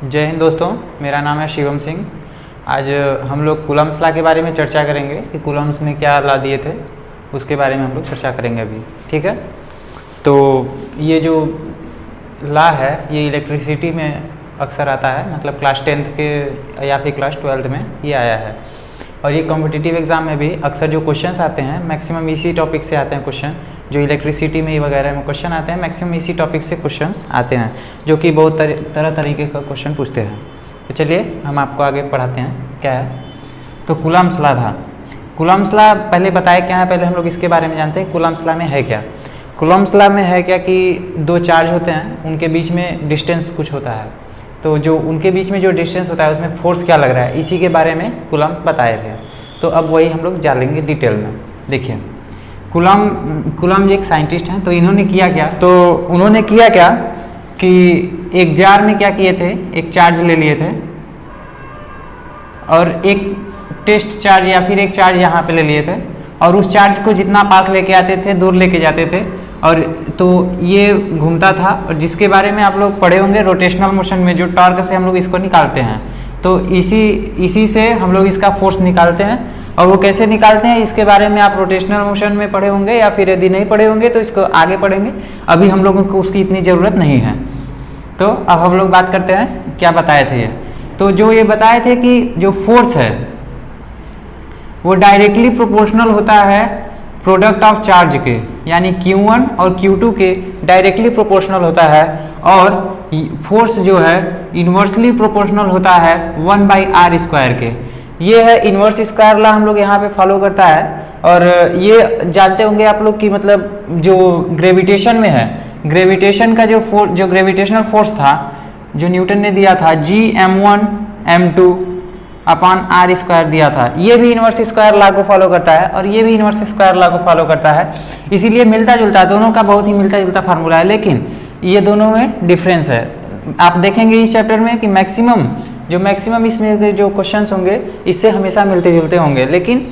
जय हिंद दोस्तों, मेरा नाम है शिवम सिंह। आज हम लोग कूलम्ब्स लॉ के बारे में चर्चा करेंगे कि कूलम्ब्स ने क्या लॉ दिए थे, उसके बारे में हम लोग चर्चा करेंगे अभी। ठीक है, तो ये जो लॉ है ये इलेक्ट्रिसिटी में अक्सर आता है, मतलब क्लास 10th के या फिर क्लास 12th में ये आया है। और ये कॉम्पिटिटिव एग्ज़ाम में भी अक्सर जो क्वेश्चंस आते हैं मैक्सिमम इसी टॉपिक से आते हैं। क्वेश्चन जो इलेक्ट्रिसिटी में वगैरह में क्वेश्चन आते हैं मैक्सिमम इसी टॉपिक से क्वेश्चंस आते हैं, जो कि बहुत तरह तरीके का क्वेश्चन पूछते हैं। तो चलिए हम आपको आगे पढ़ाते हैं क्या है। तो कूलम्ब्स लॉ था। कूलम्ब्स लॉ पहले बताए क्या है, पहले हम लोग इसके बारे में जानते हैं कूलम्ब्स लॉ में है क्या। कूलम्ब्स लॉ में है क्या कि दो चार्ज होते हैं, उनके बीच में डिस्टेंस कुछ होता है, तो जो उनके बीच में जो डिस्टेंस होता है उसमें फोर्स क्या लग रहा है, इसी के बारे में कूलम्ब बताए थे। तो अब वही हम लोग जान लेंगे डिटेल में। देखिए कूलम्ब एक साइंटिस्ट हैं, तो इन्होंने किया क्या, तो उन्होंने किया क्या कि एक जार में क्या किए थे, एक चार्ज ले लिए थे और एक टेस्ट चार्ज या फिर एक चार्ज यहाँ पे ले लिए थे, और उस चार्ज को जितना पास लेके आते थे दूर लेके जाते थे, और तो ये घूमता था। और जिसके बारे में आप लोग पढ़े होंगे रोटेशनल मोशन में, जो टॉर्क से हम लोग इसको निकालते हैं, तो इसी से हम लोग इसका फोर्स निकालते हैं। और वो कैसे निकालते हैं इसके बारे में आप रोटेशनल मोशन में पढ़े होंगे, या फिर यदि नहीं पढ़े होंगे तो इसको आगे पढ़ेंगे। अभी हम लोगों को उसकी इतनी ज़रूरत नहीं है। तो अब हम लोग बात करते हैं क्या बताए थे ये। तो जो ये बताए थे कि जो फोर्स है वो डायरेक्टली प्रोपोर्शनल होता है प्रोडक्ट ऑफ चार्ज के, यानी Q1 और Q2 के डायरेक्टली प्रोपोर्शनल होता है। और फोर्स जो है इन्वर्सली प्रोपोर्शनल होता है 1/r² के। ये है इन्वर्स स्क्वायर लॉ, हम लोग यहाँ पे फॉलो करता है। और ये जानते होंगे आप लोग कि मतलब जो ग्रेविटेशन में है, ग्रेविटेशन का जो ग्रेविटेशनल फोर्स था जो न्यूटन ने दिया था Gm1m2 अपॉन r² दिया था, ये भी इन्वर्स स्क्वायर लॉ को फॉलो करता है और ये भी इन्वर्स स्क्वायर लॉ को फॉलो करता है। इसीलिए मिलता जुलता, दोनों का बहुत ही मिलता जुलता फार्मूला है, लेकिन ये दोनों में डिफरेंस है। आप देखेंगे इस चैप्टर में कि मैक्सिमम इसमें जो क्वेश्चंस होंगे इससे हमेशा मिलते जुलते होंगे। लेकिन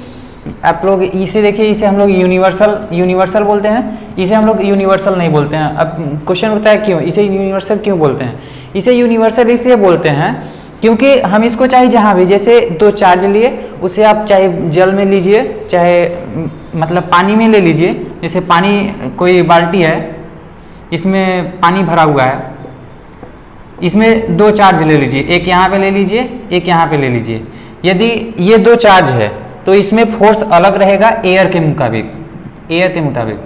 आप लोग इसे देखिए, इसे हम लोग यूनिवर्सल बोलते हैं, इसे हम लोग यूनिवर्सल नहीं बोलते हैं। अब क्वेश्चन होता है क्यों इसे यूनिवर्सल क्यों बोलते हैं। इसे यूनिवर्सल इसलिए बोलते हैं क्योंकि हम इसको चाहे जहाँ भी, जैसे दो चार्ज लिए, उसे आप चाहे जल में लीजिए, चाहे मतलब पानी में ले लीजिए। जैसे पानी, कोई बाल्टी है, इसमें पानी भरा हुआ है, इसमें दो चार्ज ले लीजिए, एक यहाँ पे ले लीजिए, एक यहाँ पे ले लीजिए। यदि ये दो चार्ज है तो इसमें फोर्स अलग रहेगा एयर के मुताबिक।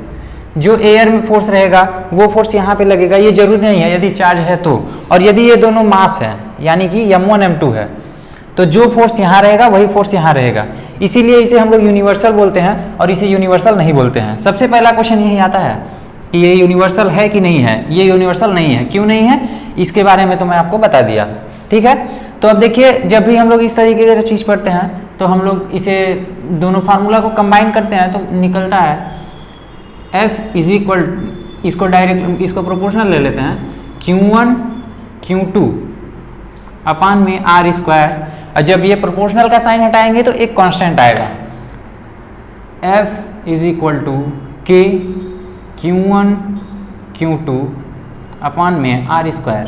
जो एयर में फोर्स रहेगा वो फोर्स यहाँ पे लगेगा, ये जरूरी नहीं है यदि चार्ज है तो। और यदि ये दोनों मास है, यानी कि m1 m2 है, तो जो फोर्स यहाँ रहेगा वही फोर्स यहाँ रहेगा। इसीलिए इसे हम लोग यूनिवर्सल बोलते हैं और इसे यूनिवर्सल नहीं बोलते हैं। सबसे पहला क्वेश्चन यही आता है कि ये यूनिवर्सल है कि नहीं है। ये यूनिवर्सल नहीं है, क्यों नहीं है इसके बारे में तो मैं आपको बता दिया। ठीक है, तो अब देखिए, जब भी हम लोग इस तरीके से चीज़ पढ़ते हैं तो हम लोग इसे दोनों फार्मूला को कंबाइन करते हैं, तो निकलता है F इज इक्वल, इसको प्रोपोर्शनल ले लेते हैं, Q1 Q2 अपान में r²। और जब ये प्रोपोर्शनल का साइन हटाएंगे तो एक कांस्टेंट आएगा, F is equal to K Q1 Q2 upon में r²।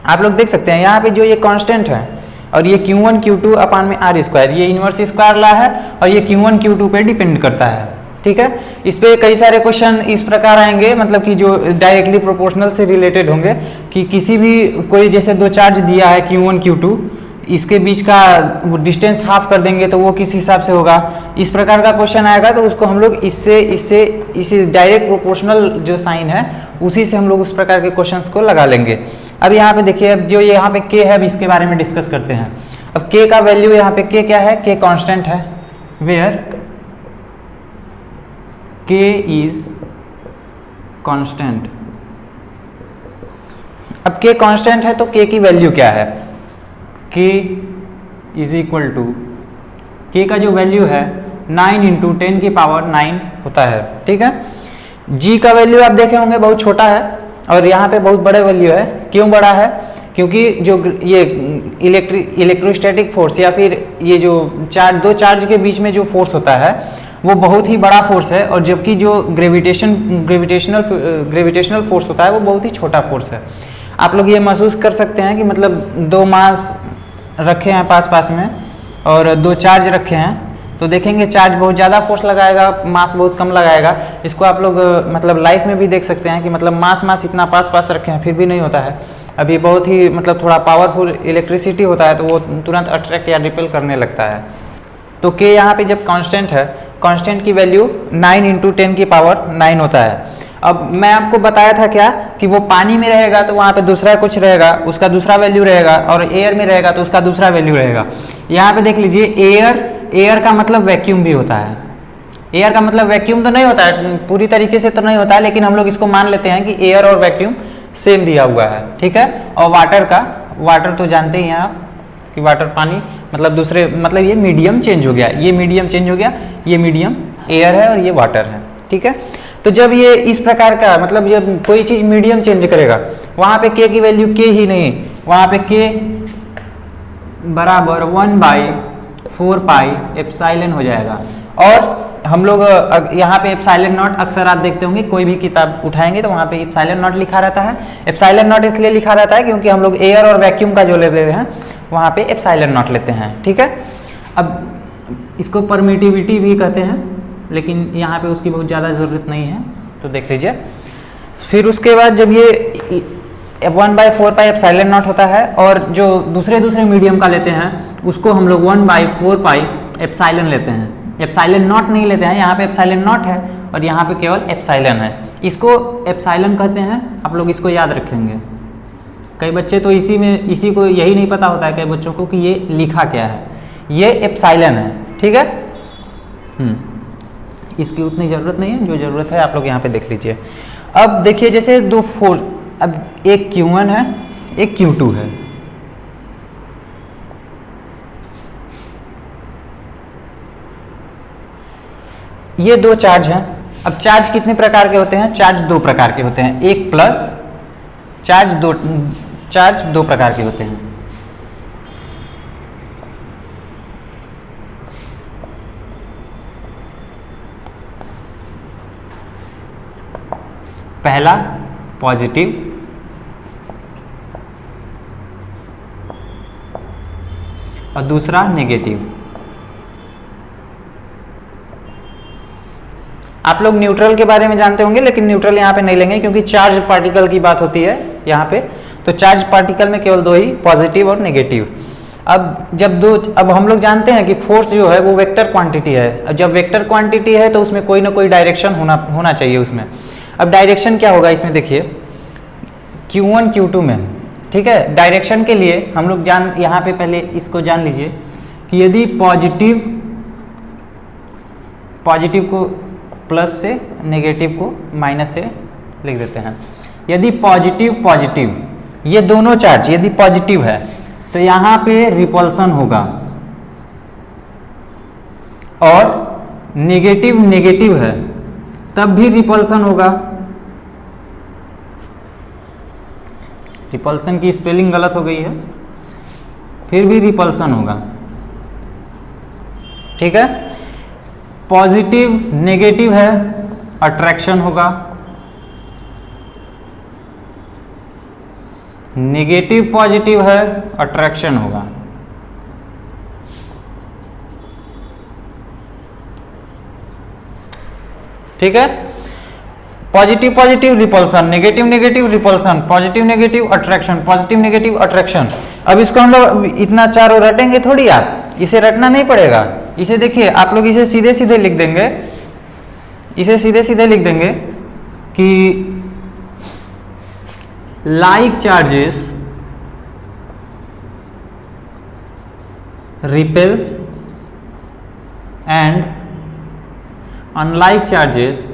आप लोग देख सकते हैं यहाँ पे जो ये कांस्टेंट है और ये Q1 Q2 अपान में r², ये इन्वर्स स्क्वायर लॉ है और ये Q1 Q2 पे डिपेंड करता है। ठीक है, इस पे कई सारे क्वेश्चन इस प्रकार आएंगे, मतलब कि जो डायरेक्टली प्रोपोर्शनल से रिलेटेड होंगे, कि किसी भी कोई जैसे दो चार्ज दिया है Q1 Q2, इसके बीच का वो डिस्टेंस हाफ कर देंगे तो वो किस हिसाब से होगा, इस प्रकार का क्वेश्चन आएगा। तो उसको हम लोग इससे डायरेक्ट प्रोपोर्शनल जो साइन है उसी से हम लोग उस प्रकार के क्वेश्चंस को लगा लेंगे। अब यहाँ पे देखिए, अब जो यहाँ पे K है, अब इसके बारे में डिस्कस करते हैं। अब K का वैल्यू यहाँ पे K क्या है, K कांस्टेंट है, वेयर K इज कांस्टेंट। अब K कांस्टेंट है तो K की वैल्यू क्या है, K is equal to, K का जो वैल्यू है 9 × 10⁹ होता है। ठीक है, G का वैल्यू आप देखे होंगे बहुत छोटा है और यहाँ पे बहुत बड़े वैल्यू है। क्यों बड़ा है, क्योंकि जो ये इलेक्ट्रोस्टैटिक फोर्स या फिर ये जो दो चार्ज के बीच में जो फोर्स होता है वो बहुत ही बड़ा फोर्स है, और जबकि जो ग्रेविटेशनल फोर्स होता है वो बहुत ही छोटा फोर्स है। आप लोग ये महसूस कर सकते हैं कि मतलब दो मास रखे हैं पास पास में और दो चार्ज रखे हैं, तो देखेंगे चार्ज बहुत ज़्यादा फोर्स लगाएगा, मास बहुत कम लगाएगा। इसको आप लोग मतलब लाइफ में भी देख सकते हैं कि मतलब मास इतना पास पास रखे हैं फिर भी नहीं होता है। अभी बहुत ही मतलब थोड़ा पावरफुल इलेक्ट्रिसिटी होता है तो वो तुरंत अट्रैक्ट या रिपेल करने लगता है। तो के यहाँ पे जब कांस्टेंट है, कांस्टेंट की वैल्यू 9 × 10⁹ होता है। अब मैं आपको बताया था क्या कि वो पानी में रहेगा तो वहाँ पे दूसरा कुछ रहेगा, उसका दूसरा वैल्यू रहेगा, और एयर में रहेगा तो उसका दूसरा वैल्यू रहेगा। यहाँ पे देख लीजिए एयर का मतलब वैक्यूम भी होता है। एयर का मतलब वैक्यूम तो नहीं होता है, पूरी तरीके से तो नहीं होता है, लेकिन हम लोग इसको मान लेते हैं कि एयर और वैक्यूम सेम दिया हुआ है, ठीक है। और वाटर तो जानते ही हैं आप कि वाटर पानी मतलब दूसरे मतलब ये मीडियम चेंज हो गया, ये मीडियम चेंज हो गया, ये मीडियम एयर है और ये वाटर है, ठीक है। तो जब ये इस प्रकार का मतलब जब कोई चीज़ मीडियम चेंज करेगा वहाँ पे के की वैल्यू के ही नहीं, वहाँ पे के बराबर 1/4πε हो जाएगा। और हम लोग यहाँ पे एप्सिलॉन नॉट अक्सर आप देखते होंगे, कोई भी किताब उठाएंगे तो वहाँ पे एप्सिलॉन नॉट लिखा रहता है। एप्सिलॉन नॉट इसलिए लिखा रहता है क्योंकि हम लोग एयर और वैक्यूम का जो लेते हैं वहाँ पे एप्सिलॉन नॉट लेते हैं, ठीक है। अब इसको परमिटिविटी भी कहते हैं, लेकिन यहाँ पे उसकी बहुत ज़्यादा ज़रूरत नहीं है, तो देख लीजिए। फिर उसके बाद जब ये 1/4πε होता है और जो दूसरे मीडियम का लेते हैं उसको हम लोग 1/4πε लेते हैं, एप्सिलॉन नॉट नहीं लेते हैं। यहाँ पे एप्सिलॉन नॉट है और यहाँ पे केवल एप्सिलॉन है, इसको एप्सिलॉन कहते हैं। आप लोग इसको याद रखेंगे। कई बच्चे तो इसी को यही नहीं पता होता है कई बच्चों को कि ये लिखा क्या है, ये एप्सिलॉन है, ठीक है। इसकी उतनी ज़रूरत नहीं है, जो ज़रूरत है आप लोग यहाँ पे देख लीजिए। अब देखिए जैसे दो फोर्स, अब एक Q1 है एक Q2 है, ये दो चार्ज हैं। अब चार्ज कितने प्रकार के होते हैं? चार्ज दो प्रकार के होते हैं, एक प्लस चार्ज, दो प्रकार के होते हैं। पहला पॉजिटिव और दूसरा नेगेटिव। आप लोग न्यूट्रल के बारे में जानते होंगे, लेकिन न्यूट्रल यहाँ पे नहीं लेंगे क्योंकि चार्ज पार्टिकल की बात होती है यहाँ पे। तो चार्ज पार्टिकल में केवल दो ही, पॉजिटिव और नेगेटिव। अब हम लोग जानते हैं कि फोर्स जो है वो वेक्टर क्वांटिटी है। जब वेक्टर क्वांटिटी है तो उसमें कोई ना कोई डायरेक्शन होना चाहिए उसमें। अब डायरेक्शन क्या होगा इसमें देखिए, Q1 Q2 में, ठीक है। डायरेक्शन के लिए हम लोग यहाँ पे पहले इसको जान लीजिए कि यदि पॉजिटिव को प्लस से, नेगेटिव को माइनस से लिख देते हैं। यदि पॉजिटिव ये दोनों चार्ज यदि पॉजिटिव है तो यहाँ पे रिपल्सन होगा, और नेगेटिव है तब भी रिपल्सन होगा। रिपल्सन की स्पेलिंग गलत हो गई है, फिर भी रिपल्सन होगा, ठीक है। पॉजिटिव नेगेटिव है, अट्रैक्शन होगा। नेगेटिव पॉजिटिव है, अट्रैक्शन होगा। ठीक है। Positive repulsion, negative repulsion, positive negative attraction, positive negative attraction. अब इसको हम लोग इतना चारों रटेंगे थोड़ी, आप इसे रटना नहीं पड़ेगा। इसे देखिए, आप लोग इसे सीधे सीधे लिख देंगे, कि like charges repel and unlike charges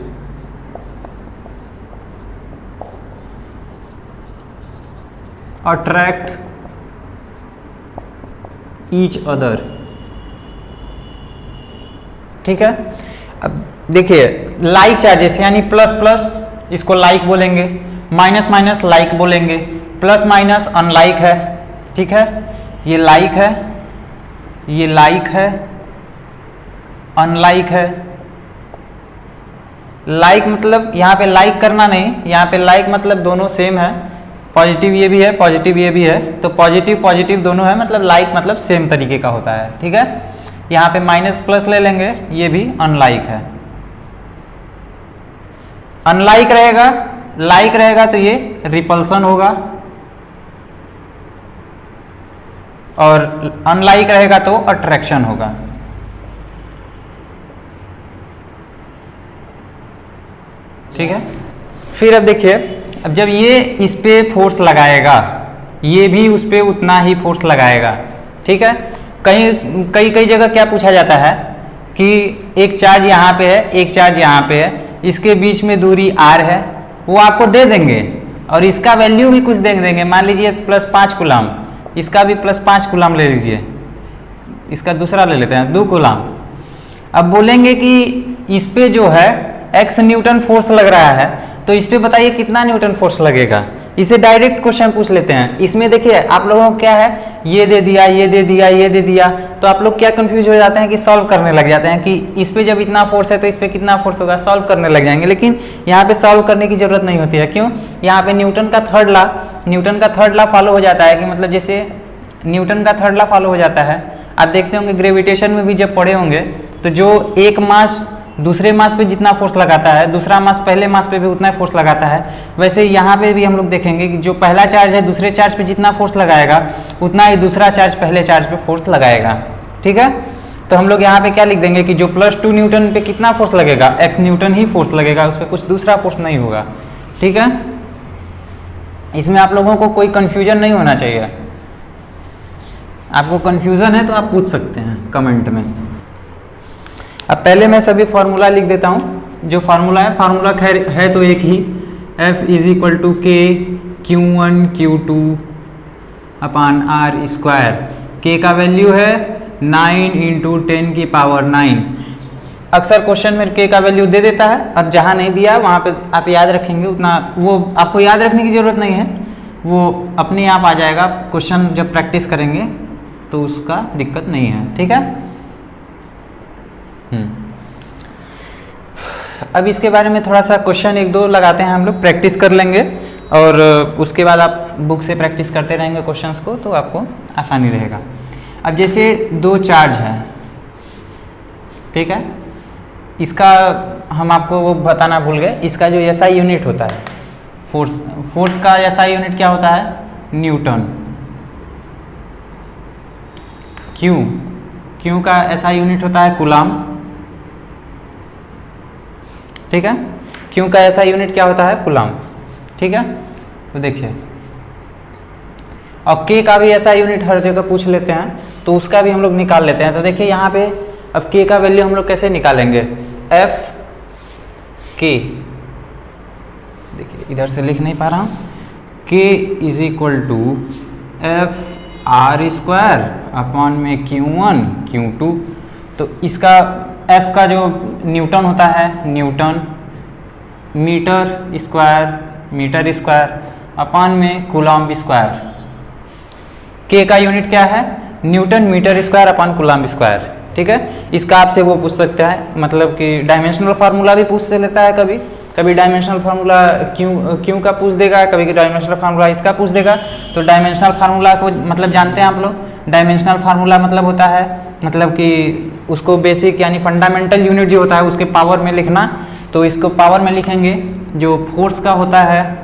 attract each other। ठीक है। अब देखिए, लाइक चार्जेस यानी प्लस प्लस इसको लाइक बोलेंगे, माइनस माइनस लाइक बोलेंगे, प्लस माइनस अनलाइक है, ठीक है। ये लाइक है, ये लाइक है, अनलाइक है। लाइक मतलब यहाँ पे लाइक करना नहीं, यहाँ पे लाइक मतलब दोनों सेम है। पॉजिटिव ये भी है, पॉजिटिव ये भी है, तो पॉजिटिव पॉजिटिव दोनों है, मतलब लाइक मतलब सेम तरीके का होता है। ठीक है, यहाँ पे माइनस प्लस ले लेंगे, ये भी अनलाइक है। अनलाइक रहेगा, लाइक रहेगा तो ये रिपल्सन होगा, और अनलाइक रहेगा तो अट्रैक्शन होगा। ठीक है, फिर अब देखिए, अब जब ये इस पे फोर्स लगाएगा, ये भी उस पे उतना ही फोर्स लगाएगा। ठीक है, कई जगह क्या पूछा जाता है कि एक चार्ज यहाँ पे है, एक चार्ज यहाँ पे है, इसके बीच में दूरी r है, वो आपको दे देंगे और इसका वैल्यू भी कुछ दे देंगे। मान लीजिए +5 कूलम, इसका भी +5 कूलम ले लीजिए, इसका दूसरा ले लेते हैं 2 कूलम। अब बोलेंगे कि इस पे जो है x न्यूटन फोर्स लग रहा है, तो इस पे बताइए कितना न्यूटन फोर्स लगेगा। इसे डायरेक्ट क्वेश्चन पूछ लेते हैं। इसमें देखिए आप लोगों को क्या है, ये दे दिया, ये दे दिया, ये दे दिया, तो आप लोग क्या कंफ्यूज हो जाते हैं कि सॉल्व करने लग जाते हैं कि इस पे जब इतना फोर्स है तो इस पे कितना फोर्स होगा, सॉल्व करने लग जाएंगे। लेकिन यहाँ पे सॉल्व करने की जरूरत नहीं होती है। क्यों? यहाँ पे न्यूटन का थर्ड ला फॉलो हो जाता है कि मतलब जैसे न्यूटन का थर्ड ला फॉलो हो जाता है। आप देखते होंगे ग्रेविटेशन में भी जब पढ़े होंगे, तो जो एक मास दूसरे मास पे जितना फोर्स लगाता है, दूसरा मास पहले मास पे भी उतना ही फोर्स लगाता है। वैसे यहाँ पे भी हम लोग देखेंगे कि जो पहला चार्ज है दूसरे चार्ज पे जितना फोर्स लगाएगा, उतना ही दूसरा चार्ज पहले चार्ज पे फोर्स लगाएगा। ठीक है, तो हम लोग यहाँ पे क्या लिख देंगे कि जो +2 न्यूटन पे कितना फोर्स लगेगा, x न्यूटन ही फोर्स लगेगा, उस पर कुछ दूसरा फोर्स नहीं होगा। ठीक है, इसमें आप लोगों को कोई कन्फ्यूजन नहीं होना चाहिए। आपको कन्फ्यूजन है तो आप पूछ सकते हैं कमेंट में। अब पहले मैं सभी फार्मूला लिख देता हूँ। जो फार्मूला है, फार्मूला खैर है तो एक ही, F = K Q1 Q2 अपान R²। K का वैल्यू है 9 × 10⁹। अक्सर क्वेश्चन में K का वैल्यू दे देता है। अब जहाँ नहीं दिया वहाँ पे आप याद रखेंगे, उतना वो आपको याद रखने की ज़रूरत नहीं है, वो अपने आप आ जाएगा। क्वेश्चन जब प्रैक्टिस करेंगे तो उसका दिक्कत नहीं है। ठीक है, अब इसके बारे में थोड़ा सा क्वेश्चन 1-2 लगाते हैं, हम लोग प्रैक्टिस कर लेंगे और उसके बाद आप बुक से प्रैक्टिस करते रहेंगे क्वेश्चंस को, तो आपको आसानी रहेगा। अब जैसे 2 चार्ज है, ठीक है, इसका हम आपको वो बताना भूल गए, इसका जो SI यूनिट होता है, फोर्स का SI यूनिट क्या होता है, न्यूटन। क्यू का SI यूनिट होता है कूलम। ठीक है, क्यू का SI यूनिट क्या होता है, कूलम। ठीक है, तो देखिए, और K का भी SI यूनिट हर जगह पूछ लेते हैं, तो उसका भी हम लोग निकाल लेते हैं। तो देखिए यहाँ पे अब K का वैल्यू हम लोग कैसे निकालेंगे, F K, देखिए इधर से लिख नहीं पा रहा हूँ, K = F R² अपान में Q1 Q2। तो इसका F का जो न्यूटन होता है, न्यूटन मीटर स्क्वायर अपान में कूलम स्क्वायर। K का यूनिट क्या है, newton metre square upon coulomb square. ठीक है, इसका आपसे वो पूछ सकता है, मतलब कि डायमेंशनल फार्मूला भी पूछ से लेता है, कभी डायमेंशनल फार्मूला क्यू का पूछ देगा, कभी डायमेंशनल फार्मूला इसका पूछ देगा। तो डायमेंशनल फार्मूला को मतलब जानते हैं आप लोग, डायमेंशनल फार्मूला मतलब होता है, मतलब कि उसको बेसिक यानी फंडामेंटल यूनिट जो होता है उसके पावर में लिखना। तो इसको पावर में लिखेंगे, जो फोर्स का होता है,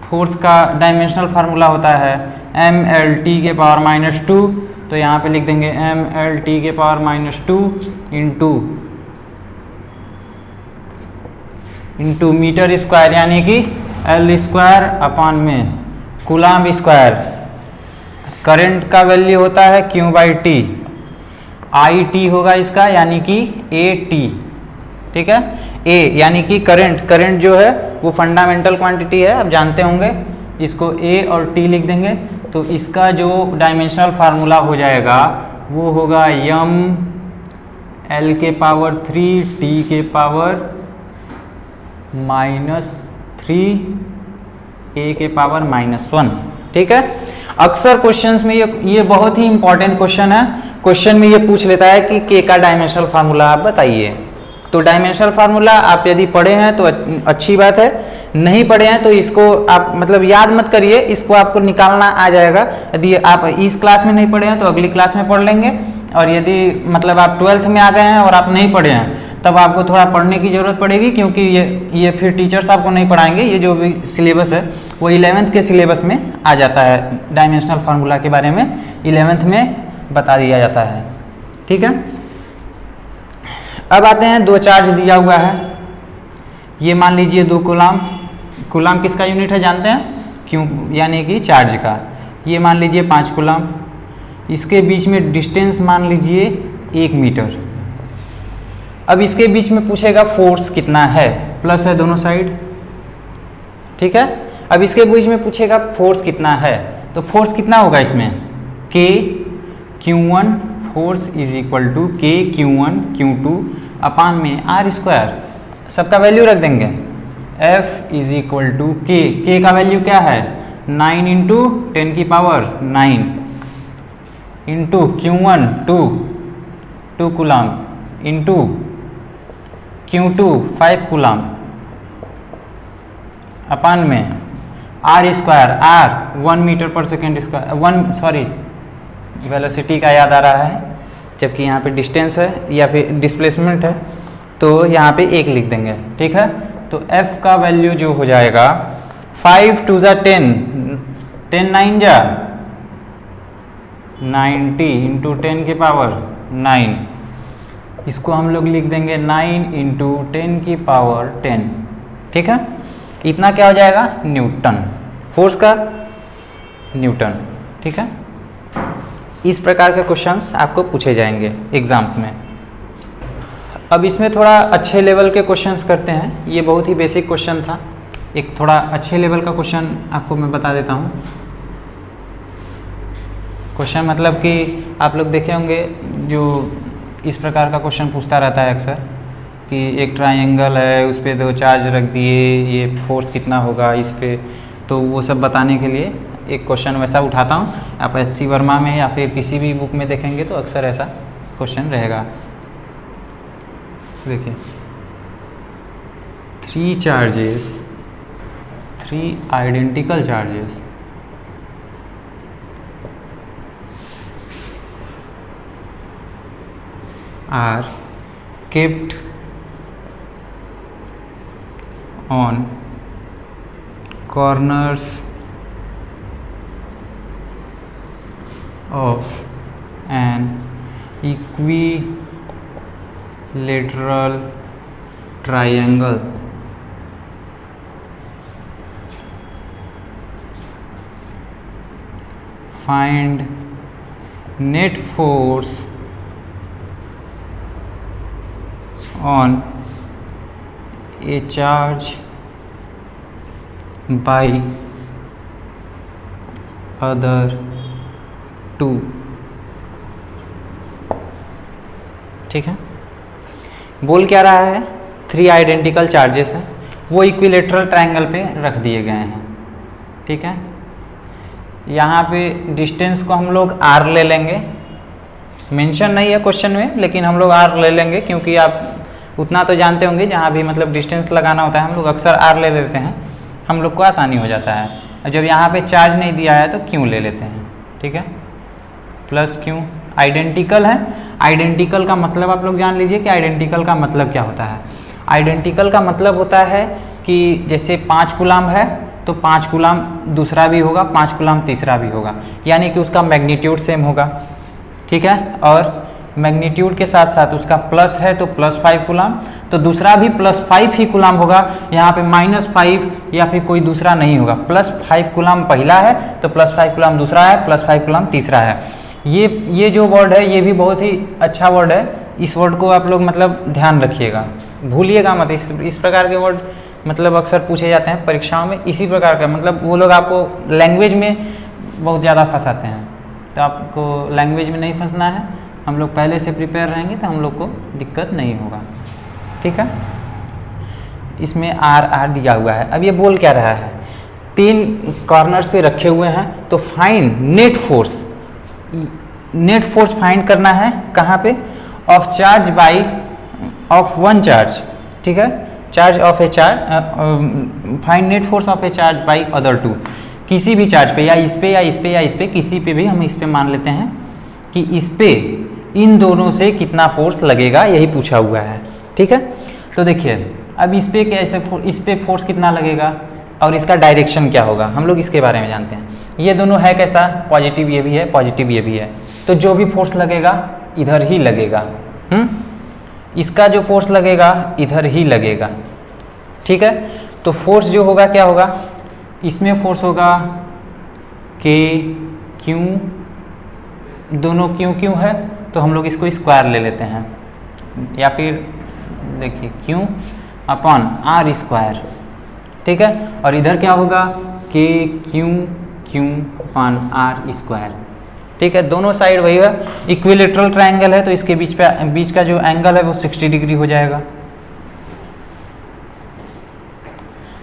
फोर्स का डायमेंशनल फार्मूला होता है mLT⁻²। तो यहाँ पे लिख देंगे mLT⁻² इंटू मीटर स्क्वायर, यानी कि L² अपान में कूलम स्क्वायर। करंट का वैल्यू होता है Q/T, IT होगा इसका, यानी कि AT। ठीक है, A यानी कि करंट जो है वो फंडामेंटल क्वांटिटी है, आप जानते होंगे, इसको A और T लिख देंगे। तो इसका जो डायमेंशनल फार्मूला हो जाएगा वो होगा mL⁻³ T⁻³ A⁻⁻1। ठीक है, अक्सर क्वेश्चंस में ये बहुत ही इंपॉर्टेंट क्वेश्चन है। क्वेश्चन में ये पूछ लेता है कि K का डायमेंशनल फार्मूला आप बताइए। तो डायमेंशनल फार्मूला आप यदि पढ़े हैं तो अच्छी बात है, नहीं पढ़े हैं तो इसको आप मतलब याद मत करिए, इसको आपको निकालना आ जाएगा। यदि आप इस क्लास में नहीं पढ़े हैं तो अगली क्लास में पढ़ लेंगे, और यदि मतलब आप 12th में आ गए हैं और आप नहीं पढ़े हैं तब आपको थोड़ा पढ़ने की ज़रूरत पड़ेगी, क्योंकि ये फिर टीचर्स आपको नहीं पढ़ाएंगे। ये जो भी सिलेबस है वो 11th के सिलेबस में आ जाता है, डायमेंशनल फार्मूला के बारे में 11th में बता दिया जाता है। ठीक है, अब आते हैं दो चार्ज दिया हुआ है, ये मान लीजिए 2 कूलाम। कूलाम किसका यूनिट है जानते हैं? क्यों, यानी कि चार्ज का। ये मान लीजिए 5 कूलाम, इसके बीच में डिस्टेंस मान लीजिए 1 मीटर। अब इसके बीच में पूछेगा फोर्स कितना है, प्लस है दोनों साइड। ठीक है, अब इसके बीच में पूछेगा फोर्स कितना है, तो फोर्स कितना होगा इसमें? K Q1 force is equal to K Q1 Q2 upon में R स्क्वायर, सबका वैल्यू रख देंगे। F is equal to K का वैल्यू क्या है? 9 इंटू 10 की power 9 into Q1 2 coulomb into Q2 5 coulomb upon में R स्क्वायर, R 1 मीटर पर सेकेंड स्क्वायर, वेलोसिटी का याद आ रहा है, जबकि यहाँ पे डिस्टेंस है या फिर डिस्प्लेसमेंट है, तो यहाँ पे 1 लिख देंगे। ठीक है, तो F का वैल्यू जो हो जाएगा 5 2 जा 10, 10 9 जा 90 इंटू 10 की पावर 9, इसको हम लोग लिख देंगे 9 इंटू 10 की पावर 10। ठीक है, इतना क्या हो जाएगा? न्यूटन, फोर्स का न्यूटन। ठीक है, इस प्रकार के क्वेश्चंस आपको पूछे जाएंगे एग्जाम्स में। अब इसमें थोड़ा अच्छे लेवल के क्वेश्चंस करते हैं, ये बहुत ही बेसिक क्वेश्चन था, एक थोड़ा अच्छे लेवल का क्वेश्चन आपको मैं बता देता हूँ। क्वेश्चन मतलब कि आप लोग देखे होंगे जो इस प्रकार का क्वेश्चन पूछता रहता है अक्सर, कि एक ट्रायंगल है, उस पर 2 चार्ज रख दिए, ये फोर्स कितना होगा इस पे, तो वो सब बताने के लिए एक क्वेश्चन वैसा उठाता हूँ। आप HC वर्मा में या फिर किसी भी बुक में देखेंगे तो अक्सर ऐसा क्वेश्चन रहेगा। देखिए 3 charges, 3 identical charges are kept on corners of an equilateral triangle. Find net force on a charge by other 2। ठीक है, बोल क्या रहा है? 3 आइडेंटिकल चार्जेस हैं, वो इक्विलेटरल ट्रायंगल पे रख दिए गए हैं। ठीक है, यहाँ पे डिस्टेंस को हम लोग R ले लेंगे, मेंशन नहीं है क्वेश्चन में, लेकिन हम लोग R ले लेंगे, क्योंकि आप उतना तो जानते होंगे जहाँ भी मतलब डिस्टेंस लगाना होता है हम लोग अक्सर R ले लेते हैं, हम लोग को आसानी हो जाता है। और जब यहाँ पे चार्ज नहीं दिया है तो Q ले लेते हैं। ठीक है, प्लस Q आइडेंटिकल है। आइडेंटिकल का मतलब आप लोग जान लीजिए कि आइडेंटिकल का मतलब क्या होता है। आइडेंटिकल का मतलब होता है कि जैसे 5 कूलाम है तो 5 कूलाम दूसरा भी होगा, 5 कूलाम तीसरा भी होगा, यानी कि उसका मैग्नीट्यूड सेम होगा। ठीक है, और मैग्नीट्यूड के साथ साथ उसका प्लस है तो +5 कूलाम, तो दूसरा भी +5 ही कूलाम होगा, यहाँ पे -5 या फिर कोई दूसरा नहीं होगा। +5 कूलाम पहला है तो +5 कूलाम दूसरा है, +5 कूलाम तीसरा है। ये जो वर्ड है ये भी बहुत ही अच्छा वर्ड है, इस वर्ड को आप लोग मतलब ध्यान रखिएगा, भूलिएगा मत। इस प्रकार के वर्ड मतलब अक्सर पूछे जाते हैं परीक्षाओं में, इसी प्रकार का मतलब वो लोग आपको लैंग्वेज में बहुत ज़्यादा फंसाते हैं, तो आपको लैंग्वेज में नहीं फंसना है। हम लोग पहले से प्रिपेयर रहेंगे तो हम लोग को दिक्कत नहीं होगा। ठीक है, इसमें R दिया हुआ है। अब ये बोल क्या रहा है? 3 कॉर्नर्स पे रखे हुए हैं, तो find net force. Net force find करना है कहाँ पे? Of charge by of one charge, ठीक है, charge of a charge, find net force of a charge by other two, किसी भी चार्ज पे या इस पे या इस पे या इस पे, किसी पे भी हम इस पे मान लेते हैं कि इस पे इन दोनों से कितना फोर्स लगेगा, यही पूछा हुआ है, ठीक है। तो देखिए अब इस पे कैसे, इस पे फोर्स कितना लगेगा और इसका डायरेक्शन क्या होगा, हम लोग इसके बारे में जानते हैं। ये दोनों है कैसा, पॉजिटिव ये भी है, पॉजिटिव ये भी है, तो जो भी फोर्स लगेगा इधर ही लगेगा, इसका जो फोर्स लगेगा इधर ही लगेगा, ठीक है। तो फोर्स जो होगा क्या होगा, इसमें फोर्स होगा के क्यू, दोनों क्यों क्यों है तो हम लोग इसको स्क्वायर ले लेते हैं, या फिर देखिए क्यू अपॉन आर स्क्वायर, ठीक है। और इधर क्या होगा K Q Q upon R square, ठीक है। दोनों साइड वही है, इक्विलेटरल ट्रायंगल है तो इसके बीच का जो एंगल है वो 60 डिग्री हो जाएगा,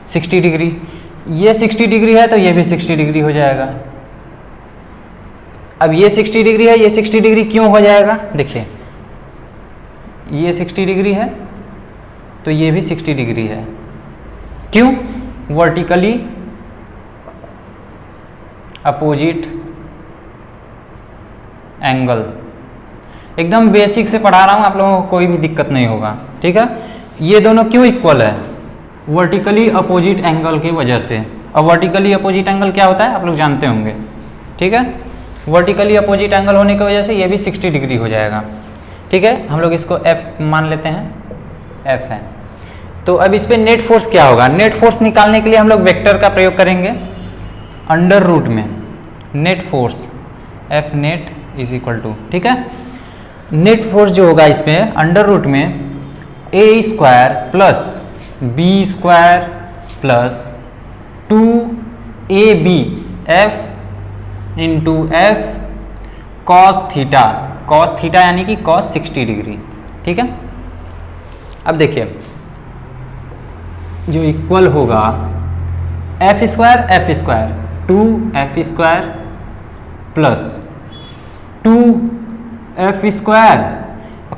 60 डिग्री। ये 60 डिग्री है तो ये भी 60 डिग्री हो जाएगा। अब ये 60 डिग्री है, ये 60 डिग्री क्यों हो जाएगा, देखिए ये 60 डिग्री है तो ये भी 60 डिग्री है, क्यों, वर्टिकली अपोजिट एंगल। एकदम बेसिक से पढ़ा रहा हूँ, आप लोगों को कोई भी दिक्कत नहीं होगा, ठीक है। ये दोनों क्यों इक्वल है, वर्टिकली अपोजिट एंगल की वजह से। और वर्टिकली अपोजिट एंगल क्या होता है आप लोग जानते होंगे, ठीक है। वर्टिकली अपोजिट एंगल होने की वजह से ये भी 60 डिग्री हो जाएगा, ठीक है। हम लोग इसको F मान लेते हैं, F है। तो अब इस पे नेट फोर्स क्या होगा, नेट फोर्स निकालने के लिए हम लोग वेक्टर का प्रयोग करेंगे, अंडर रूट में net force F net is equal to, ठीक है। नेट फोर्स जो होगा इसमें अंडर रूट में a square plus b square plus 2ab f into F cos theta यानी कि कॉस 60 डिग्री, ठीक है। अब देखिए जो इक्वल होगा F square 2f square plus 2f square,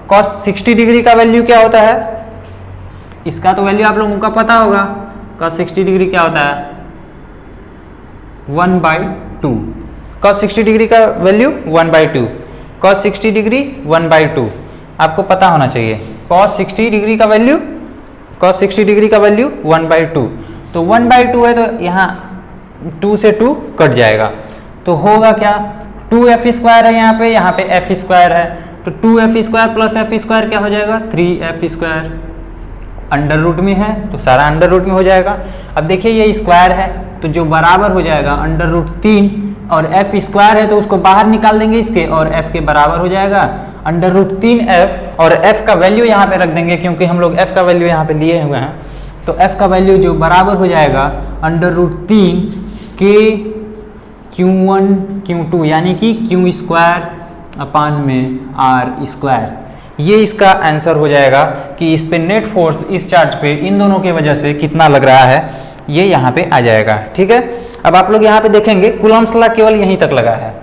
cos 60 degree का वैल्यू क्या होता है, इसका तो वैल्यू आप लोगों को पता होगा, कॉस 60 डिग्री क्या होता है 1/2, कॉस 60 डिग्री का वैल्यू 1/2, कॉस 60 डिग्री 1/2 आपको पता होना चाहिए। कॉस 60 डिग्री का वैल्यू 1/2, तो 1/2 है तो यहाँ 2 से 2 कट जाएगा, तो होगा क्या 2f स्क्वायर है यहाँ पे f स्क्वायर है, तो 2f square plus f square क्या हो जाएगा 3f स्क्वायर, अंडर रूट में है तो सारा अंडर रूट में हो जाएगा। अब देखिए ये स्क्वायर है तो जो बराबर हो जाएगा अंडर रूट 3, और f स्क्वायर है तो उसको बाहर निकाल देंगे इसके, और f के बराबर हो जाएगा अंडर रूट 3f, और f का वैल्यू यहाँ पे रख देंगे क्योंकि हम लोग f का वैल्यू यहाँ पे लिए हुए हैं, तो f का वैल्यू जो बराबर हो जाएगा अंडर रूट 3 के Q1 Q2 यानी कि Q स्क्वायर अपान में R स्क्वायर। ये इसका आंसर हो जाएगा कि इस पे नेट फोर्स इस चार्ज पे इन दोनों की वजह से कितना लग रहा है, ये यहाँ पे आ जाएगा, ठीक है। अब आप लोग यहाँ पे देखेंगे कूलम्ब्स लॉ केवल यहीं तक लगा है,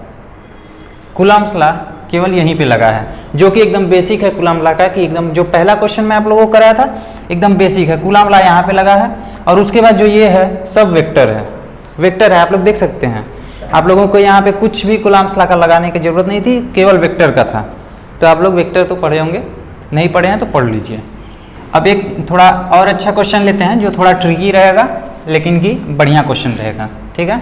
कूलम्ब्स लॉ केवल यहीं पे लगा है, जो कि एकदम बेसिक है कूलम्ब लॉ का, कि एकदम जो पहला क्वेश्चन मैं आप लोगों को कराया था एकदम बेसिक है, कूलम्ब लॉ यहाँ पे लगा है। और उसके बाद जो ये है सब वेक्टर है, आप लोग देख सकते हैं। आप लोगों को यहाँ पे कुछ भी कूलम्ब्स लॉ का लगाने की जरूरत नहीं थी, केवल वेक्टर का था। तो आप लोग वेक्टर तो पढ़े होंगे, नहीं पढ़े हैं तो पढ़ लीजिए। अब एक थोड़ा और अच्छा क्वेश्चन लेते हैं जो थोड़ा ट्रिकी रहेगा लेकिन कि बढ़िया क्वेश्चन रहेगा, ठीक है।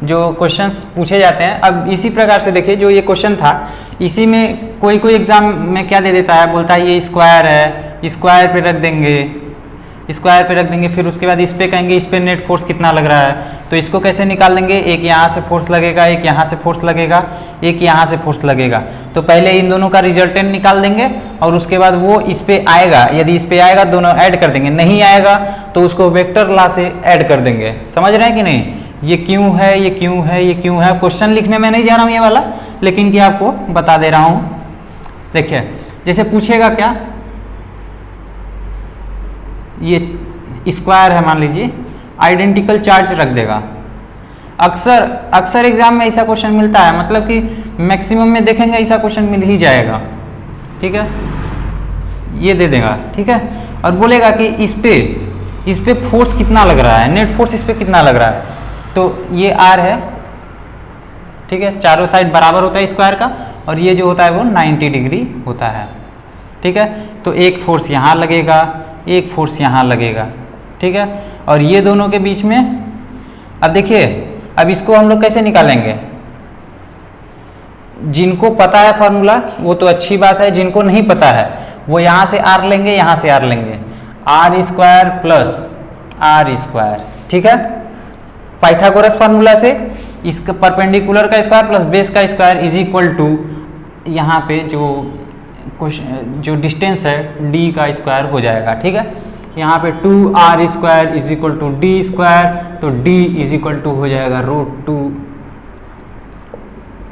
जो क्वेश्चंस पूछे जाते हैं, अब इसी प्रकार से देखिए जो ये क्वेश्चन था, इसी में कोई एग्जाम में क्या दे देता है, बोलता है ये स्क्वायर है, स्क्वायर पे रख देंगे, फिर उसके बाद इस पे कहेंगे इस पे नेट फोर्स कितना लग रहा है, तो इसको कैसे निकाल देंगे, एक यहाँ से फोर्स लगेगा, एक यहाँ से फोर्स लगेगा, एक यहाँ से फोर्स लगेगा, तो पहले इन दोनों का रिजल्टेंट निकाल देंगे और उसके बाद वो इस पे आएगा, यदि इस पे आएगा दोनों ऐड कर देंगे, नहीं आएगा तो उसको वेक्टर लॉ से ऐड कर देंगे। समझ रहे हैं कि नहीं, ये क्यों है, ये क्यों है, ये क्यों है। क्वेश्चन लिखने में नहीं जा रहा हूँ ये वाला, लेकिन कि आपको बता दे रहा हूँ। देखिए जैसे पूछेगा क्या, ये स्क्वायर है मान लीजिए, आइडेंटिकल चार्ज रख देगा। अक्सर एग्जाम में ऐसा क्वेश्चन मिलता है, मतलब कि मैक्सिमम में देखेंगे ऐसा क्वेश्चन मिल ही जाएगा, ठीक है। ये दे देगा, ठीक है। और बोलेगा कि इस पे फोर्स कितना लग रहा है, नेट फोर्स इस पे कितना लग रहा है, तो ये R है, ठीक है। चारों साइड बराबर होता है स्क्वायर का, और ये जो होता है वो 90 डिग्री होता है, ठीक है। तो एक फोर्स यहाँ लगेगा, एक फोर्स यहाँ लगेगा, ठीक है। और ये दोनों के बीच में, अब देखिए, अब इसको हम लोग कैसे निकालेंगे, जिनको पता है फॉर्मूला वो तो अच्छी बात है, जिनको नहीं पता है वो यहाँ से R लेंगे, यहाँ से R लेंगे, R square plus R square, ठीक है। पाइथागोरस फार्मूला से इसका परपेंडिकुलर का स्क्वायर प्लस बेस का स्क्वायर इज इक्वल टू, यहाँ पे जो डिस्टेंस है d का स्क्वायर हो जाएगा, ठीक है। यहाँ पे 2R square is equal to d square, तो d इज इक्वल टू हो जाएगा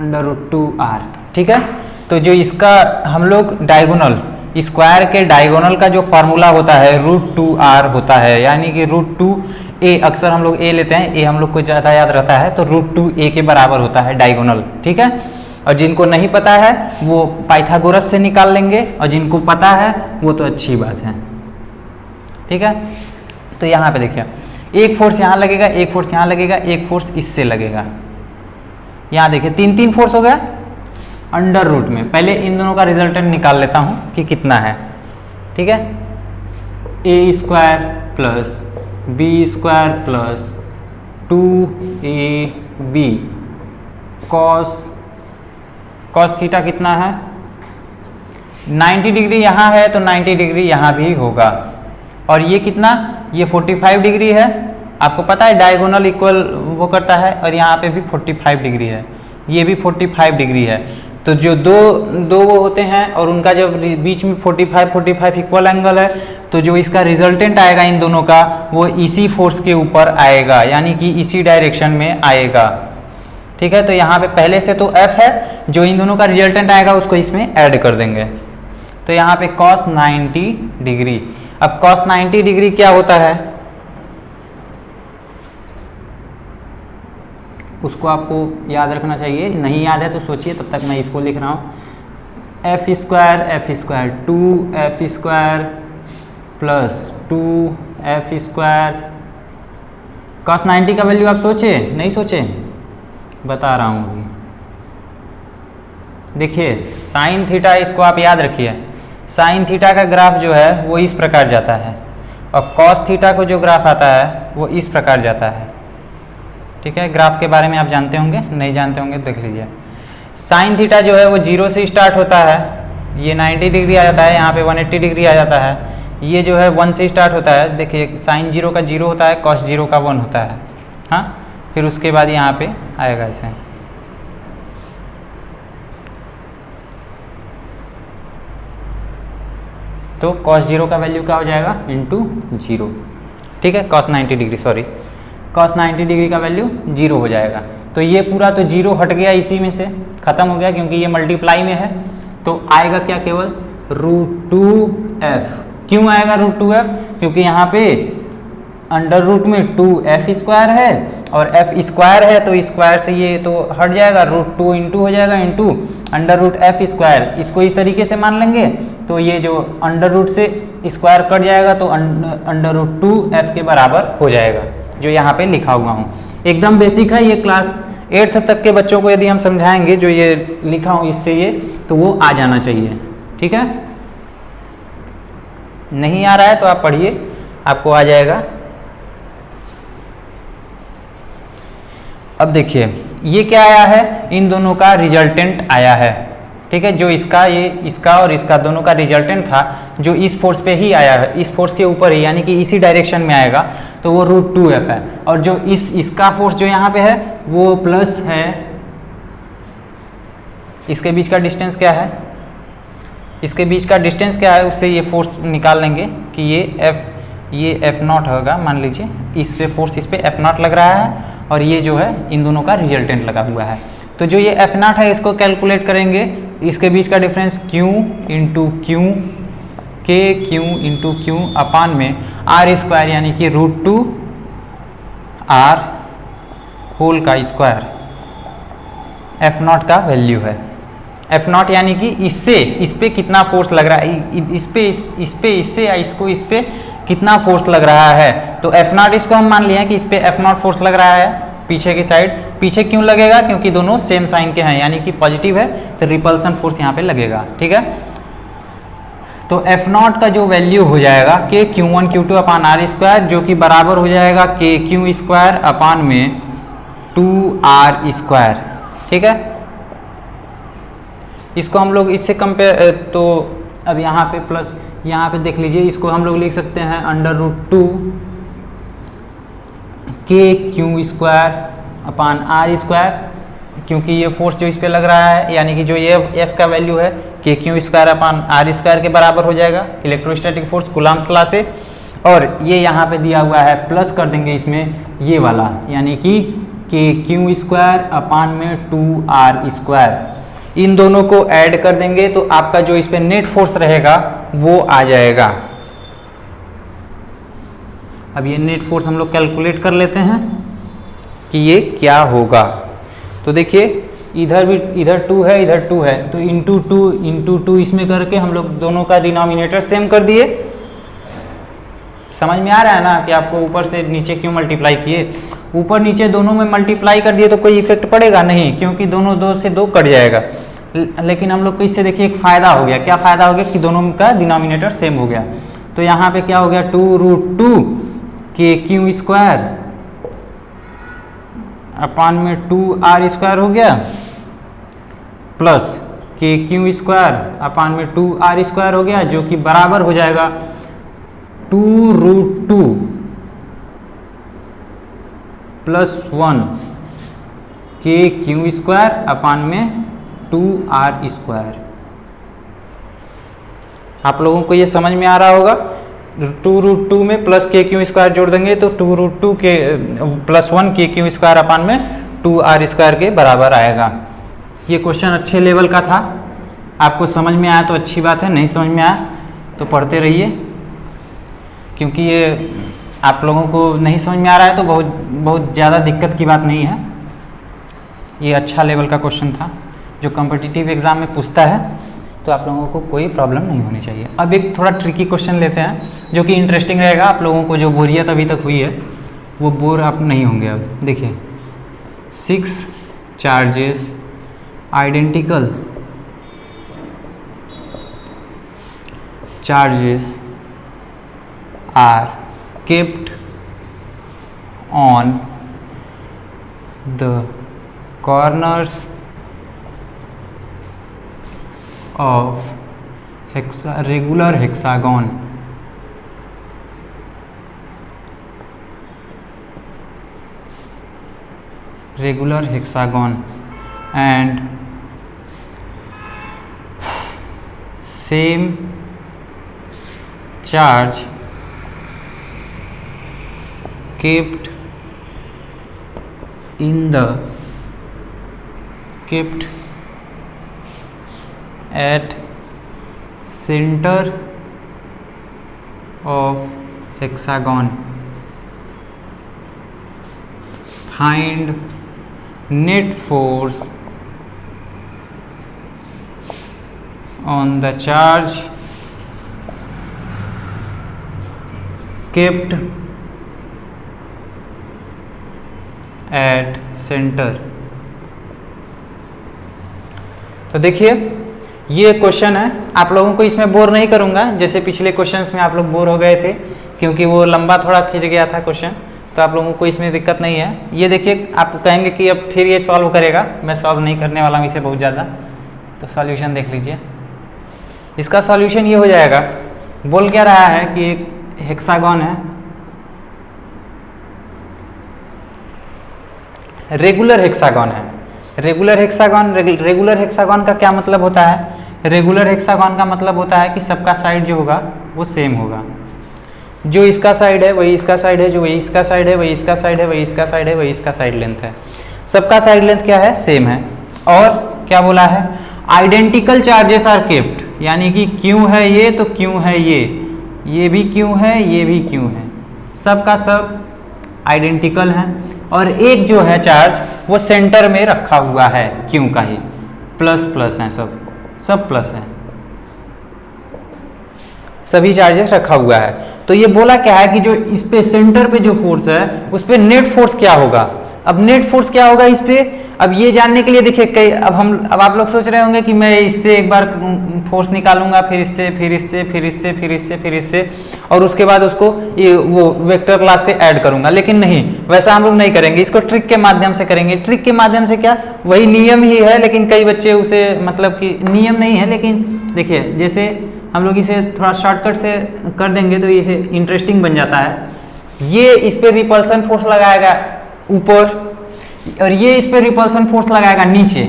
√2R, ठीक है। तो जो इसका हम लोग डायगोनल, स्क्वायर के डायगोनल का जो फार्मूला होता है √2R होता है, यानी कि √2a, अक्सर हम लोग a लेते हैं, a हम लोग को ज़्यादा याद रहता है, तो √2a के बराबर होता है डायगोनल, ठीक है। और जिनको नहीं पता है वो पाइथागोरस से निकाल लेंगे, और जिनको पता है वो तो अच्छी बात है, ठीक है। तो यहाँ पे देखिए, एक फोर्स यहाँ लगेगा, एक फोर्स यहाँ लगेगा, एक फोर्स इससे लगेगा, यहाँ देखिए 3 फोर्स हो गया अंडर रूट में। पहले इन दोनों का रिजल्टेंट निकाल लेता हूँ कि कितना है, ठीक है। a square plus b square plus 2ab cos theta कितना है, 90 डिग्री यहाँ है तो 90 डिग्री यहाँ भी होगा, और ये कितना, ये 45 डिग्री है, आपको पता है डायगोनल इक्वल वो करता है, और यहाँ पे भी 45 डिग्री है, ये भी 45 डिग्री है। तो जो दो वो होते हैं और उनका जब बीच में 45 इक्वल एंगल है, तो जो इसका रिजल्टेंट आएगा इन दोनों का वो इसी फोर्स के ऊपर आएगा, यानी कि इसी डायरेक्शन में आएगा, ठीक है। तो यहाँ पे पहले से तो F है, जो इन दोनों का रिजल्टेंट आएगा उसको इसमें ऐड कर देंगे, तो यहाँ पे cos 90 डिग्री। अब cos 90 डिग्री क्या होता है उसको आपको याद रखना चाहिए, नहीं याद है तो सोचिए, तब तक मैं इसको लिख रहा हूँ। F square 2f square plus 2f square. cos 90 का वैल्यू आप सोचे, नहीं सोचे, बता रहा हूँ अभी। देखिए साइन थीटा, इसको आप याद रखिए, साइन थीटा का ग्राफ जो है वो इस प्रकार जाता है, और cos थीटा को जो ग्राफ आता है वो इस प्रकार जाता है, ठीक है। ग्राफ के बारे में आप जानते होंगे, नहीं जानते होंगे देख लीजिए। साइन थीटा जो है वो 0 से स्टार्ट होता है, ये 90 डिग्री आ जाता है, यहाँ पे 180 डिग्री आ जाता है। ये जो है 1 से स्टार्ट होता है, देखिए साइन 0 का 0 होता है, cos 0 का 1 होता है, हाँ। फिर उसके बाद यहाँ पे आएगा ऐसे, तो cos 0 का वैल्यू क्या हो जाएगा, इंटू 0, ठीक है। cos 90 degree, sorry, cos 90 degree का वैल्यू 0 हो जाएगा। तो ये पूरा तो 0 हट गया, इसी में से ख़त्म हो गया, क्योंकि ये मल्टीप्लाई में है, तो आएगा क्या, केवल √2f। क्यों आएगा √2f, क्योंकि यहाँ पे अंडर रूट में 2f स्क्वायर है और f स्क्वायर है, तो स्क्वायर से ये तो हट जाएगा, √2 इंटू हो जाएगा, into under root f square. इसको इस तरीके से मान लेंगे, तो ये जो अंडर रूट से स्क्वायर कट जाएगा, तो अंडर √2f के बराबर हो जाएगा, जो यहाँ पे लिखा हुआ हूँ। एकदम बेसिक है, ये क्लास 8th तक के बच्चों को यदि हम समझाएंगे, जो ये लिखा हूँ इससे ये, तो वो आ जाना चाहिए, ठीक है। नहीं आ रहा है तो आप पढ़िए, आपको आ जाएगा। अब देखिए ये क्या आया है, इन दोनों का रिजल्टेंट आया है, ठीक है। जो इसका, ये इसका और इसका दोनों का रिजल्टेंट था, जो इस फोर्स पे ही आया है, इस फोर्स के ऊपर ही, यानी कि इसी डायरेक्शन में आएगा, तो वो √2f है। और जो इसका फोर्स जो यहाँ पे है वो प्लस है, इसके बीच का डिस्टेंस क्या है, इसके बीच का डिस्टेंस क्या है, उससे ये फोर्स निकाल लेंगे कि ये F0 होगा, मान लीजिए इससे फोर्स इस पे F0 लग रहा है, और ये जो है इन दोनों का रिजल्टेंट लगा हुआ है। तो जो ये F0 है इसको कैलकुलेट करेंगे, इसके बीच का difference Q into Q, K Q into Q upon में R स्क्वायर, यानी कि √2R होल का स्क्वायर F0 का वैल्यू है, एफ नॉट यानी कि इससे इस पे कितना फोर्स लग रहा है, इस पे इससे या इसको इस पे कितना फोर्स लग रहा है। तो एफ नॉट इसको हम मान लिया कि इस पे एफ नॉट फोर्स लग रहा है पीछे की साइड। पीछे क्यों लगेगा, क्योंकि दोनों सेम साइन के हैं, यानी कि पॉजिटिव है तो रिपल्सन फोर्स यहाँ पे लगेगा। ठीक है, तो एफ नॉट का जो वैल्यू हो जाएगा K Q one Q two upon R square, जो कि बराबर हो जाएगा के क्यू स्क्वायर अपान में 2r स्क्वायर। ठीक है, इसको हम लोग इससे कंपेयर, तो अब यहाँ पे प्लस यहाँ पे देख लीजिए, इसको हम लोग लिख सकते हैं √2 K Q square upon R square, क्योंकि ये फोर्स जो इस पे लग रहा है यानी कि जो ये एफ का वैल्यू है K Q square upon R square के बराबर हो जाएगा इलेक्ट्रोस्टैटिक फोर्स कूलम्ब्स लॉ से। और ये यहाँ पे दिया हुआ है प्लस कर देंगे इसमें ये वाला, यानी कि के क्यू स्क्वायर अपान में 2r स्क्वायर। इन दोनों को ऐड कर देंगे तो आपका जो इस पे नेट फोर्स रहेगा वो आ जाएगा। अब ये नेट फोर्स हम लोग कैलकुलेट कर लेते हैं कि ये क्या होगा। तो देखिए इधर भी, इधर 2 है इधर 2 है, तो इंटू टू इसमें करके हम लोग दोनों का डिनोमिनेटर सेम कर दिए। समझ में आ रहा है ना कि आपको ऊपर से नीचे क्यों मल्टीप्लाई किए, ऊपर नीचे दोनों में मल्टीप्लाई कर दिए तो कोई इफेक्ट पड़ेगा नहीं, क्योंकि दोनों 2 से 2 कट जाएगा। लेकिन हम लोग को इससे देखिए एक फ़ायदा हो गया। क्या फ़ायदा हो गया कि दोनों का डिनोमिनेटर सेम हो गया। तो यहाँ पे क्या हो गया 2√2 के क्यू स्क्वायर अपान में 2r स्क्वायर हो गया, प्लस के क्यू स्क्वायर अपान में 2r स्क्वायर हो गया, जो कि बराबर हो जाएगा 2√2 प्लस 1 के क्यू स्क्वायर अपान में 2r स्क्वायर। आप लोगों को ये समझ में आ रहा होगा। 2√2 में प्लस के क्यू स्क्वायर जोड़ देंगे तो 2√2 के प्लस 1 के क्यू स्क्वायर अपान में 2r स्क्वायर के बराबर आएगा। ये क्वेश्चन अच्छे लेवल का था, आपको समझ में आया तो अच्छी बात है, नहीं समझ में आया तो पढ़ते रहिए, क्योंकि ये आप लोगों को नहीं समझ में आ रहा है तो बहुत ज़्यादा दिक्कत की बात नहीं है। ये अच्छा लेवल का क्वेश्चन था जो कॉम्पिटिटिव एग्ज़ाम में पूछता है, तो आप लोगों को कोई प्रॉब्लम नहीं होनी चाहिए। अब एक थोड़ा ट्रिकी क्वेश्चन लेते हैं जो कि इंटरेस्टिंग रहेगा। आप लोगों को जो बोरियत अभी तक हुई है वो बोर आप नहीं होंगे। अब देखिए 6 charges identical charges are kept on the corners of regular hexagon. Regular hexagon and same charge kept at center of hexagon. Find net force on the charge kept at center. तो देखिए ये question है, आप लोगों को इसमें bore नहीं करूंगा जैसे पिछले क्वेश्चंस में आप लोग बोर हो गए थे, क्योंकि वो लंबा थोड़ा खिंच गया था क्वेश्चन, तो आप लोगों को इसमें दिक्कत नहीं है। ये देखिए आप कहेंगे कि अब फिर ये सॉल्व करेगा, मैं सॉल्व नहीं करने वाला हूँ इसे बहुत ज़्यादा। तो सॉल्यूशन देख लीजिए, इसका सॉल्यूशन ये हो जाएगा। बोल क्या रहा है कि एक हेक्सागन है, रेगुलर हेक्सागन है। रेगुलर हेक्सागन का क्या मतलब होता है? रेगुलर हेक्सागन का मतलब होता है कि सबका साइड जो होगा वो सेम होगा। जो इसका साइड है वही इसका साइड है, जो वही इसका साइड है वही इसका साइड है, वही इसका साइड है वही इसका साइड लेंथ है। सबका साइड लेंथ क्या है? सेम है। और क्या बोला है? आइडेंटिकल चार्जेस आर केप्ट, यानी कि क्यों है ये तो क्यों है ये भी क्यों है, ये भी क्यों है, सबका सब आइडेंटिकल है। और एक जो है चार्ज वो सेंटर में रखा हुआ है क्यों का ही, प्लस प्लस हैं, सब प्लस है, सभी चार्जेस रखा हुआ है। तो ये बोला क्या है कि जो इस पे सेंटर पे जो फोर्स है उस पे नेट फोर्स क्या होगा। अब नेट फोर्स क्या होगा इस पे, अब ये जानने के लिए देखिए कई अब आप लोग सोच रहे होंगे कि मैं इससे एक बार फोर्स निकालूंगा, फिर इससे, फिर इससे, फिर इससे, फिर इससे, फिर इससे, और उसके बाद उसको ये वो वेक्टर क्लास से ऐड करूंगा। लेकिन नहीं, वैसा हम लोग नहीं करेंगे, इसको ट्रिक के माध्यम से करेंगे। ट्रिक के माध्यम से क्या, वही नियम ही है, लेकिन कई बच्चे उसे मतलब कि नियम नहीं है, लेकिन देखिए जैसे हम लोग इसे थोड़ा शॉर्टकट से कर देंगे तो ये इंटरेस्टिंग बन जाता है। ये इस पे रिपल्सन फोर्स लगाएगा ऊपर, और ये इस पे रिपल्सन फोर्स लगाएगा नीचे।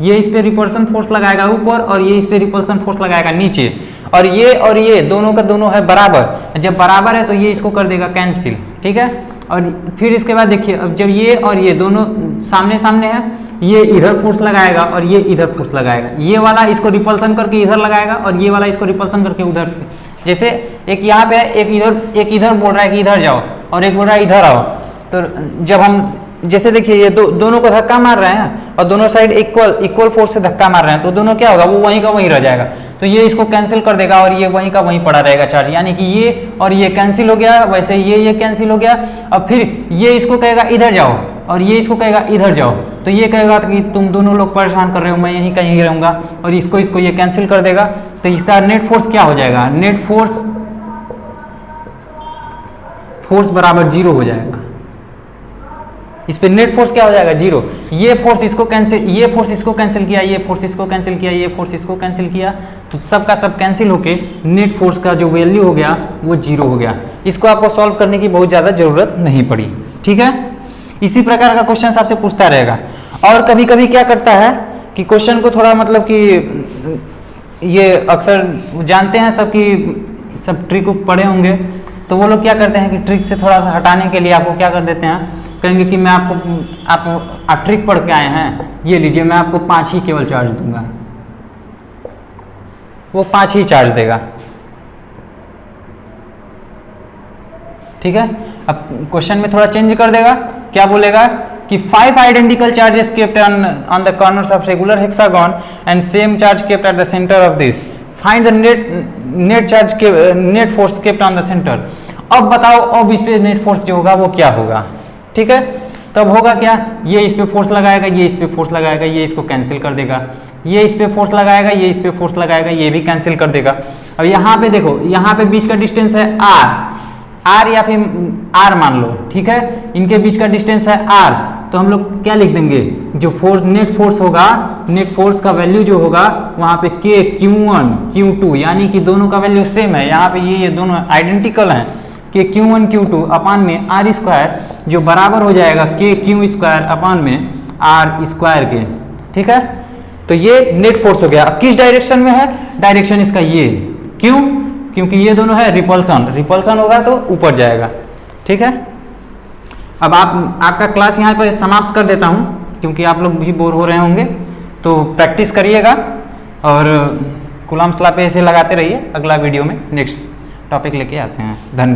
ये इस पे रिपल्सन फोर्स लगाएगा ऊपर, और ये इस पे रिपल्सन फोर्स लगाएगा नीचे। और ये दोनों का दोनों है बराबर। जब बराबर है तो ये इसको कर देगा कैंसिल, ठीक है। और फिर इसके बाद देखिए, अब जब ये और ये दोनों सामने सामने है, ये इधर फोर्स लगाएगा और ये इधर फोर्स लगाएगा। ये वाला इसको रिपल्सन करके इधर लगाएगा, और ये वाला इसको रिपल्सन करके उधर। जैसे एक यहाँ पे है, एक इधर बोल रहा है कि इधर जाओ, और एक बोल रहा है इधर आओ। तो जब हम जैसे देखिए ये दोनों को धक्का मार रहे हैं, और दोनों साइड इक्वल फोर्स से धक्का मार रहे हैं, तो दोनों क्या होगा, वो वहीं का वहीं रह जाएगा। तो ये इसको कैंसिल कर देगा, और ये वहीं का वहीं पड़ा रहेगा चार्ज, यानी कि ये और ये कैंसिल हो गया। वैसे ये कैंसिल हो गया। अब फिर ये इसको कहेगा इधर जाओ, और ये इसको कहेगा इधर जाओ। तो ये कहेगा कि तुम दोनों लोग परेशान कर रहे हो, मैं यहीं कहीं रहूंगा, और इसको ये कैंसिल कर देगा। तो इसका नेट फोर्स क्या हो जाएगा, नेट फोर्स बराबर 0 हो जाएगा। इस पे नेट फोर्स क्या हो जाएगा, 0। ये फोर्स इसको कैंसिल, ये फोर्स इसको कैंसिल किया, ये फोर्स इसको कैंसिल किया, ये फोर्स इसको कैंसिल किया, तो सब का सब कैंसिल होके नेट फोर्स का जो वैल्यू हो गया वो 0 हो गया। इसको आपको सॉल्व करने की बहुत ज़्यादा जरूरत नहीं पड़ी, ठीक है। इसी प्रकार का क्वेश्चन आपसे पूछता रहेगा। और कभी कभी क्या करता है कि क्वेश्चन को थोड़ा मतलब कि ये अक्सर जानते हैं सब कि सब ट्रिक को पढ़े होंगे, तो वो लोग क्या करते हैं कि ट्रिक से थोड़ा सा हटाने के लिए आपको क्या कर देते हैं, कहेंगे कि मैं आप ट्रिक पढ़ के आए हैं, ये लीजिए मैं आपको 5 ही केवल चार्ज दूंगा। वो 5 ही चार्ज देगा, ठीक है। अब क्वेश्चन में थोड़ा चेंज कर देगा, क्या बोलेगा कि 5 identical charges kept on the corners of regular hexagon and same charge kept at the centre of this, find the net force kept on the centre. अब बताओ, अब इस पे नेट फोर्स जो होगा वो क्या होगा, ठीक है। तब होगा क्या, ये इस पे फोर्स लगाएगा, ये इस पे फोर्स लगाएगा, ये इसको कैंसिल कर देगा। ये इस पे फोर्स लगाएगा, ये इस पे फोर्स लगाएगा, ये भी कैंसिल कर देगा। अब यहाँ पे देखो, यहाँ पे बीच का डिस्टेंस है r या फिर r मान लो, ठीक है। इनके बीच का डिस्टेंस है r, तो हम लोग क्या लिख देंगे, जो फोर्स नेट फोर्स होगा, नेट फोर्स का वैल्यू जो होगा वहाँ पे k q1 q2, यानी कि दोनों का वैल्यू सेम है। यहाँ पे ये दोनों आइडेंटिकल हैं, कि Q1 Q2 अपान में R स्क्वायर, जो बराबर हो जाएगा K Q स्क्वायर अपान में R स्क्वायर के, ठीक है। तो ये नेट फोर्स हो गया। अब किस डायरेक्शन में है, डायरेक्शन इसका ये, क्यों, क्योंकि ये दोनों है रिपल्सन होगा तो ऊपर जाएगा, ठीक है। अब आपका क्लास यहाँ पर समाप्त कर देता हूँ, क्योंकि आप लोग भी बोर हो रहे होंगे, तो प्रैक्टिस करिएगा और कूलम्ब्स लॉ पे ऐसे लगाते रहिए। अगला वीडियो में नेक्स्ट टॉपिक लेके आते हैं। धन्यवाद।